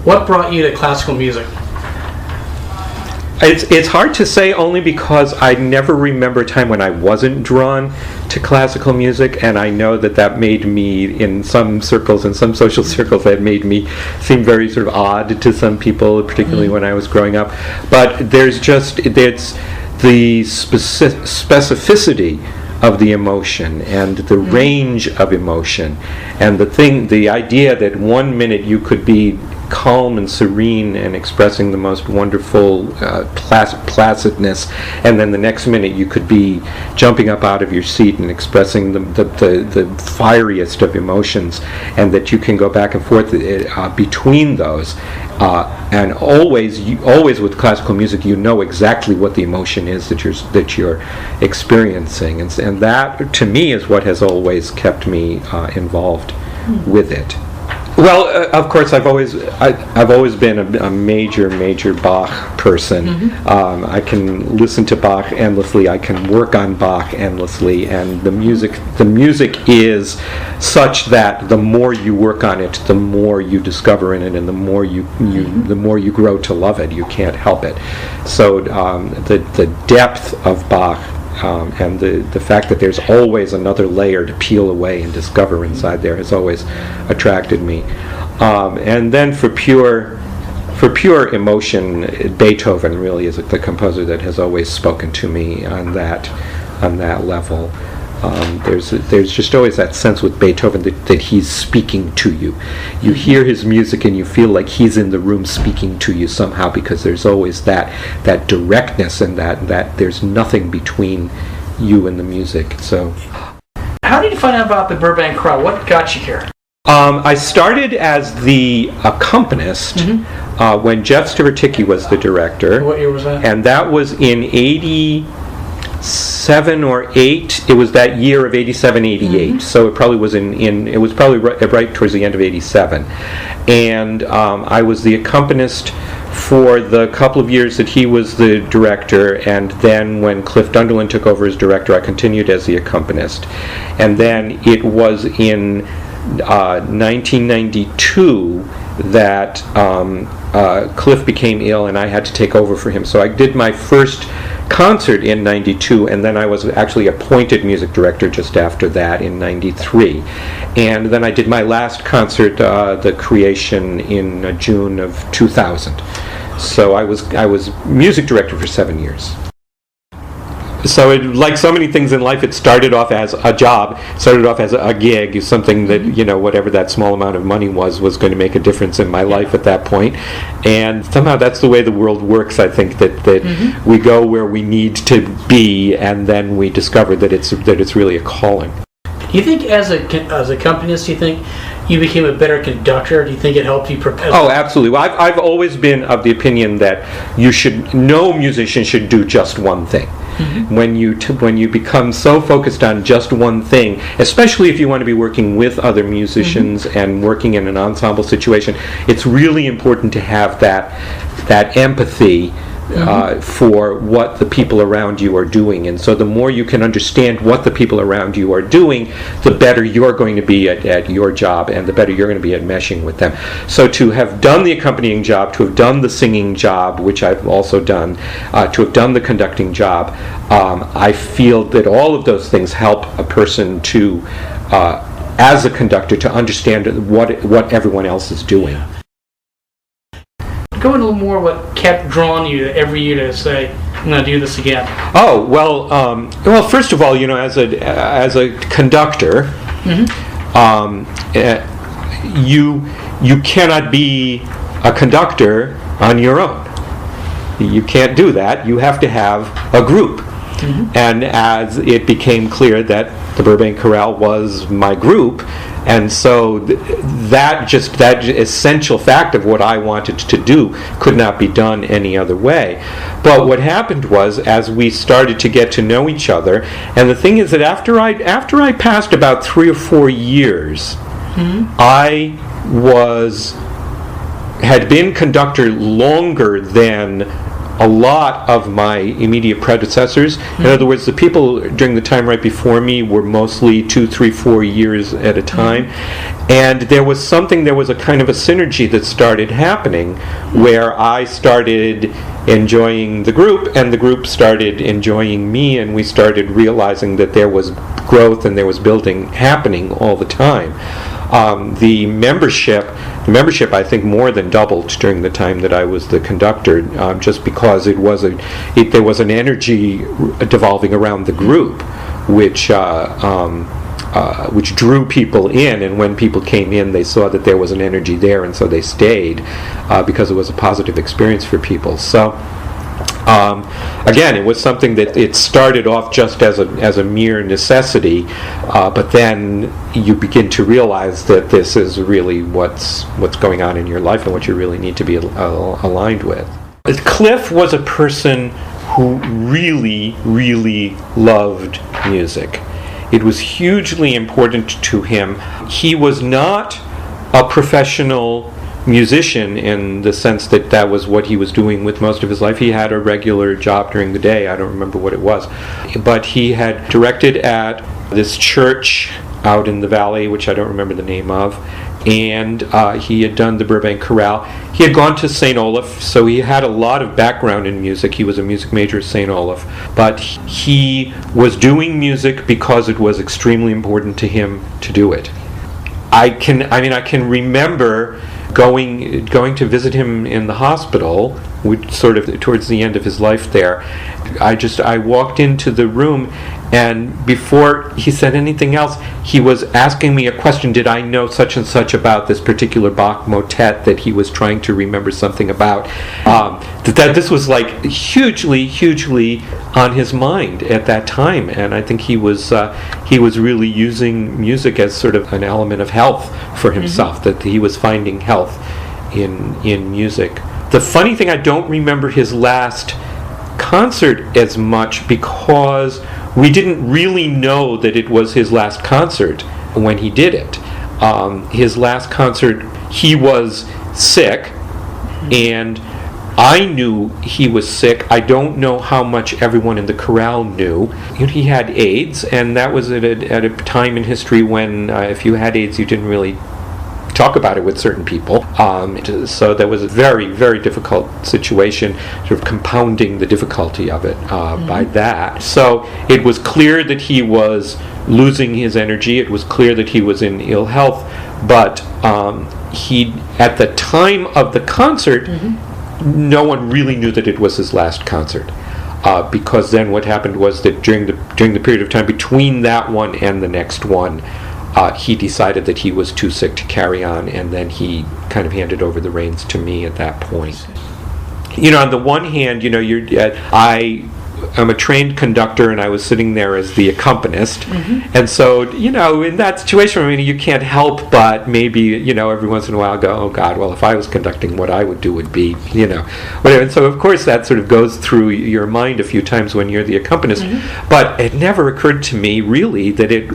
What brought you to classical music? It's hard to say, only because I never remember a time when I wasn't drawn to classical music, and I know that made me, in some circles, in some social circles, that made me seem very sort of odd to some people, particularly when I was growing up. But it's the specificity of the emotion and the range of emotion, and the idea that 1 minute you could be calm and serene and expressing the most wonderful placidness, and then the next minute you could be jumping up out of your seat and expressing the fieriest of emotions, and that you can go back and forth between those, and always with classical music you know exactly what the emotion is that you're experiencing, and that to me is what has always kept me involved with it. Well, of course, I've always been a major Bach person. I can listen to Bach endlessly. I can work on Bach endlessly, and the music is such that the more you work on it, the more you discover in it, and the more you grow to love it. You can't help it. So the depth of Bach. And the fact that there's always another layer to peel away and discover inside there has always attracted me. And then for pure emotion, Beethoven really is the composer that has always spoken to me on that level. There's just always that sense with Beethoven that he's speaking to you. You hear his music and you feel like he's in the room speaking to you somehow, because there's always that directness, and that there's nothing between you and the music. So, how did you find out about the Burbank Chorale? What got you here? I started as the accompanist when Jeff Stiverticki was the director. What year was that? And that was in 87 or 8. It was that year of 87, 88. So it probably was it was probably right towards the end of 87. And I was the accompanist for the couple of years that he was the director, and then when Cliff Dunderland took over as director, I continued as the accompanist. And then it was in 1992 that Cliff became ill and I had to take over for him. So I did my first concert in 92, and then I was actually appointed music director just after that in 93. And then I did my last concert, The Creation, in June of 2000. So I was music director for 7 years. So like so many things in life, it started off as a job, started off as a gig, something that, whatever that small amount of money was going to make a difference in my life at that point. And somehow that's the way the world works. I think that we go where we need to be, and then we discover that it's really a calling. Do you think as a accompanist, do you think you became a better conductor? Do you think it helped you prepare? Oh, absolutely. Well, I've always been of the opinion that no musician should do just one thing. When you become so focused on just one thing, especially if you want to be working with other musicians and working in an ensemble situation, it's really important to have that empathy for what the people around you are doing. And so the more you can understand what the people around you are doing, the better you're going to be at your job, and the better you're going to be at meshing with them. So to have done the accompanying job, to have done the singing job, which I've also done, to have done the conducting job, I feel that all of those things help a person to, as a conductor, to understand what everyone else is doing. Go into a little more what kept drawing you every year to say, I'm going to do this again. Oh, well, first of all, as a conductor, you cannot be a conductor on your own. You can't do that. You have to have a group. And as it became clear that the Burbank Chorale was my group, and so that essential fact of what I wanted to do could not be done any other way. But what happened was, as we started to get to know each other, and the thing is that after I passed about 3 or 4 years, I had been conductor longer than a lot of my immediate predecessors. In other words, the people during the time right before me were mostly 2, 3, 4 years at a time. And there was a kind of a synergy that started happening where I started enjoying the group and the group started enjoying me, and we started realizing that there was growth and there was building happening all the time. The membership, I think, more than doubled during the time that I was the conductor, just because there was an energy devolving around the group, which drew people in, and when people came in, they saw that there was an energy there, and so they stayed because it was a positive experience for people. So. Again, it was something that it started off just as a mere necessity, but then you begin to realize that this is really what's going on in your life and what you really need to be aligned with. Cliff was a person who really, really loved music. It was hugely important to him. He was not a professional musician in the sense that was what he was doing with most of his life. He had a regular job during the day. I don't remember what it was. But he had directed at this church out in the valley, which I don't remember the name of, and he had done the Burbank Chorale. He had gone to St. Olaf, so he had a lot of background in music. He was a music major at St. Olaf. But he was doing music because it was extremely important to him to do it. I can remember going to visit him in the hospital, which sort of towards the end of his life there. I walked into the room, and before he said anything else, he was asking me a question. Did I know such and such about this particular Bach motet that he was trying to remember something about? That this was like hugely on his mind at that time, and I think he was really using music as sort of an element of health for himself. That he was finding health in music. The funny thing, I don't remember his last concert as much because we didn't really know that it was his last concert when he did it. His last concert, he was sick, and I knew he was sick. I don't know how much everyone in the chorale knew. He had AIDS, and that was at a time in history when if you had AIDS, you didn't really talk about it with certain people. So that was a very, very difficult situation, sort of compounding the difficulty of it by that. So it was clear that he was losing his energy. It was clear that he was in ill health. But he, at the time of the concert, no one really knew that it was his last concert. Because then what happened was that during the period of time between that one and the next one, he decided that he was too sick to carry on, and then he kind of handed over the reins to me at that point. On the one hand, I'm a trained conductor, and I was sitting there as the accompanist, and so in that situation, you can't help but maybe every once in a while go, oh God, well, if I was conducting, what I would do would be whatever. And so of course that sort of goes through your mind a few times when you're the accompanist, but it never occurred to me really that it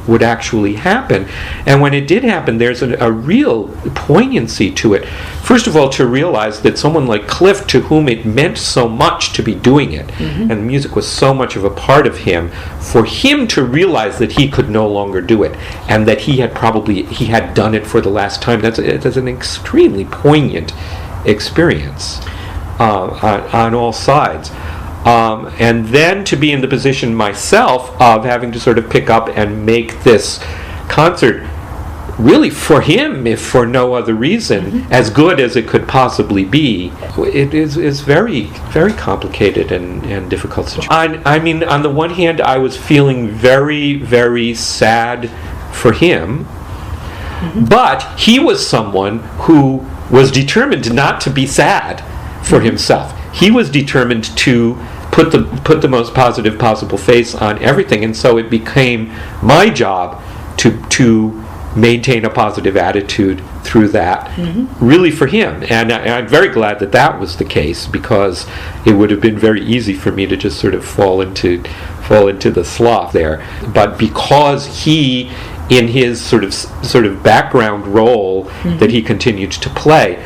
would actually happen. And when it did happen, there's a real poignancy to it. First of all, to realize that someone like Cliff, to whom it meant so much to be doing it, and music was so much of a part of him, for him to realize that he could no longer do it, and that he had done it for the last time, that's an extremely poignant experience on all sides. And then to be in the position myself of having to sort of pick up and make this concert really for him, if for no other reason, as good as it could possibly be, it is very, very complicated and difficult situation. On the one hand, I was feeling very, very sad for him, but he was someone who was determined not to be sad for himself. He was determined to put the most positive possible face on everything, and so it became my job to maintain a positive attitude through that, really for him. And I'm very glad that was the case, because it would have been very easy for me to just sort of fall into the slough there. But because he, in his sort of background role that he continued to play,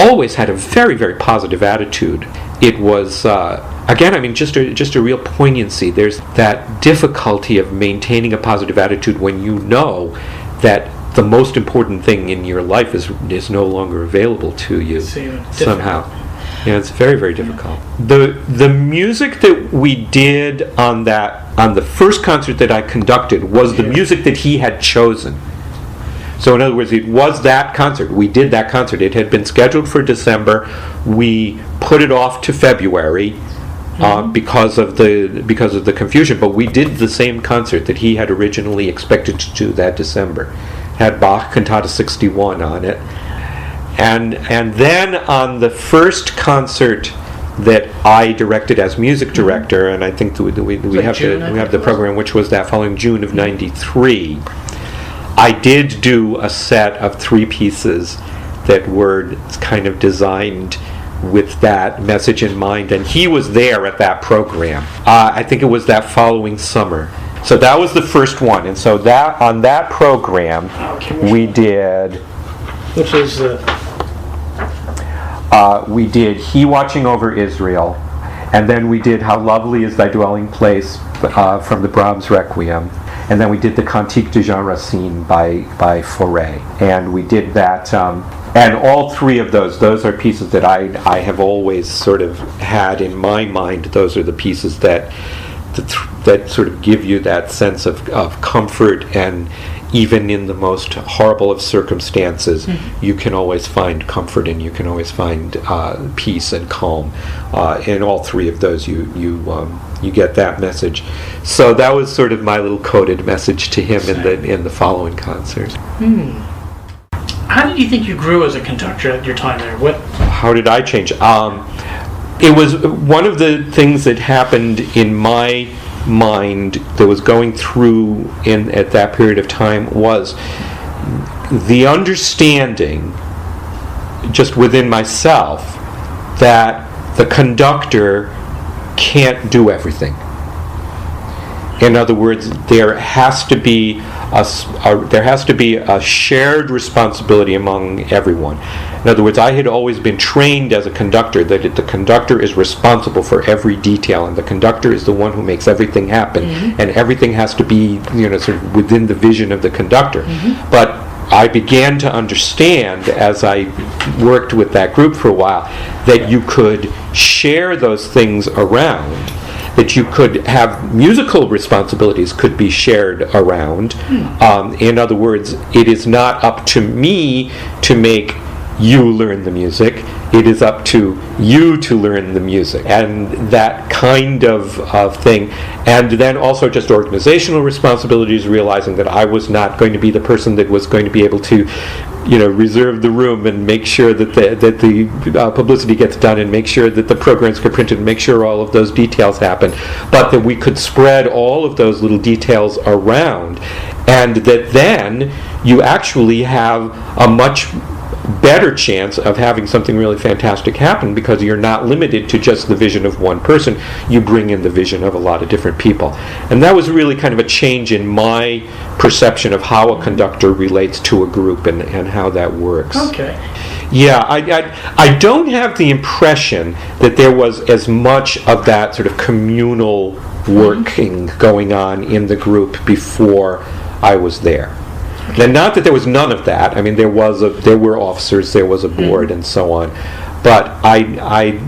always had a very, very positive attitude. It was, again, I mean, just a real poignancy. There's that difficulty of maintaining a positive attitude when you know that the most important thing in your life is no longer available to you somehow. Yeah, it's very, very difficult. The music that we did on the first concert that I conducted was the music that he had chosen. So in other words, it was that concert. We did that concert. It had been scheduled for December. We put it off to February because of the confusion. But we did the same concert that he had originally expected to do that December. Had Bach Cantata 61 on it. And then on the first concert that I directed as music director, and I think we have the program, which was that following June of '93. I did do a set of 3 pieces that were kind of designed with that message in mind, and he was there at that program. I think it was that following summer. So that was the first one, and so that on that program we did. Which is we did He Watching Over Israel, and then we did How Lovely Is Thy Dwelling Place from the Brahms Requiem. And then we did the Cantique de Jean Racine by Fauré. And we did that, and all 3 of those are pieces that I have always sort of had in my mind. Those are the pieces that sort of give you that sense of comfort, and even in the most horrible of circumstances, you can always find comfort, and you can always find peace and calm. In all 3 of those, you get that message. So that was sort of my little coded message to him in the following concert. How did you think you grew as a conductor at your time there? How did I change? It was one of the things that happened in my mind that was going through at that period of time was the understanding just within myself that the conductor can't do everything. In other words, there has to be a shared responsibility among everyone. In other words, I had always been trained as a conductor that the conductor is responsible for every detail, and the conductor is the one who makes everything happen, and everything has to be, sort of within the vision of the conductor. But I began to understand, as I worked with that group for a while, that you could share those things around, that you could have musical responsibilities could be shared around. In other words, it is not up to me to make you learn the music. It is up to you to learn the music, and that kind of thing. And then also just organizational responsibilities, realizing that I was not going to be the person that was going to be able to reserve the room and make sure that the publicity gets done, and make sure that the programs get printed, and make sure all of those details happen, but that we could spread all of those little details around, and that then you actually have a much better chance of having something really fantastic happen, because you're not limited to just the vision of one person. You bring in the vision of a lot of different people. And that was really kind of a change in my perception of how a conductor relates to a group and how that works. Okay. Yeah, I don't have the impression that there was as much of that sort of communal working going on in the group before I was there. Now, not that there was none of that. I mean, there were officers, there was a board, and so on. But I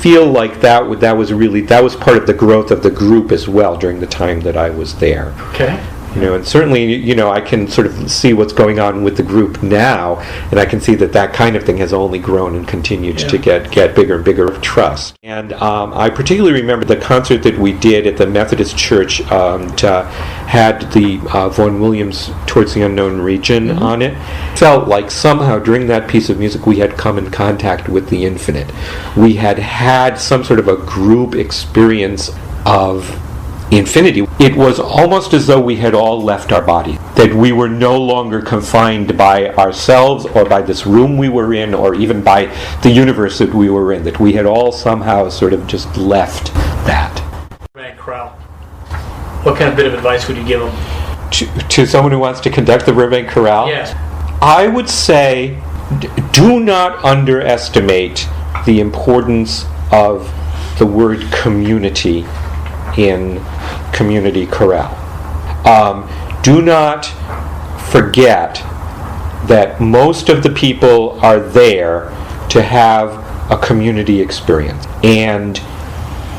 feel like that was part of the growth of the group as well during the time that I was there. Okay. And certainly, I can sort of see what's going on with the group now, and I can see that kind of thing has only grown and continued to get bigger and bigger of trust. And I particularly remember the concert that we did at the Methodist Church had the Vaughan Williams Towards the Unknown Region on it. Felt like somehow during that piece of music we had come in contact with the infinite. We had some sort of a group experience of infinity. It was almost as though we had all left our body, that we were no longer confined by ourselves or by this room we were in or even by the universe that we were in, that we had all somehow sort of just left that. Burbank Chorale. What kind of bit of advice would you give them? To someone who wants to conduct the Burbank Chorale? Yes. I would say do not underestimate the importance of the word community in community chorale. Do not forget that most of the people are there to have a community experience. And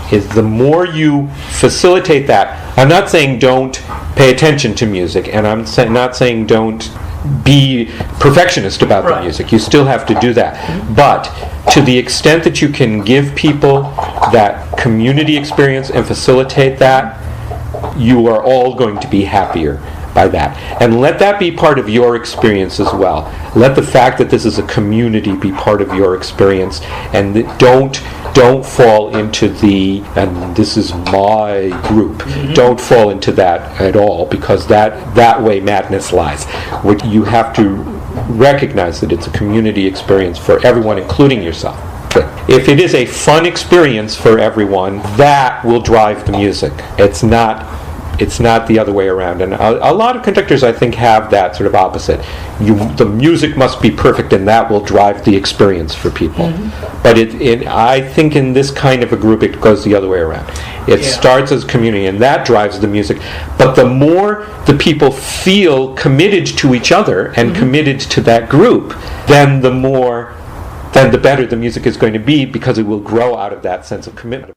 the more you facilitate that, I'm not saying don't pay attention to music, and I'm not saying don't be perfectionist about the music. You still have to do that. But to the extent that you can give people that community experience and facilitate that, you are all going to be happier by that. And let that be part of your experience as well. Let the fact that this is a community be part of your experience, and don't fall into the, and this is my group. Don't fall into that at all, because that way madness lies. What you have to recognize that it's a community experience for everyone, including yourself. If it is a fun experience for everyone, that will drive the music. It's not the other way around. And a lot of conductors, I think, have that sort of opposite. The music must be perfect, and that will drive the experience for people. But I think in this kind of a group, it goes the other way around. It starts as community, and that drives the music. But the more the people feel committed to each other and committed to that group, then the better the music is going to be, because it will grow out of that sense of commitment.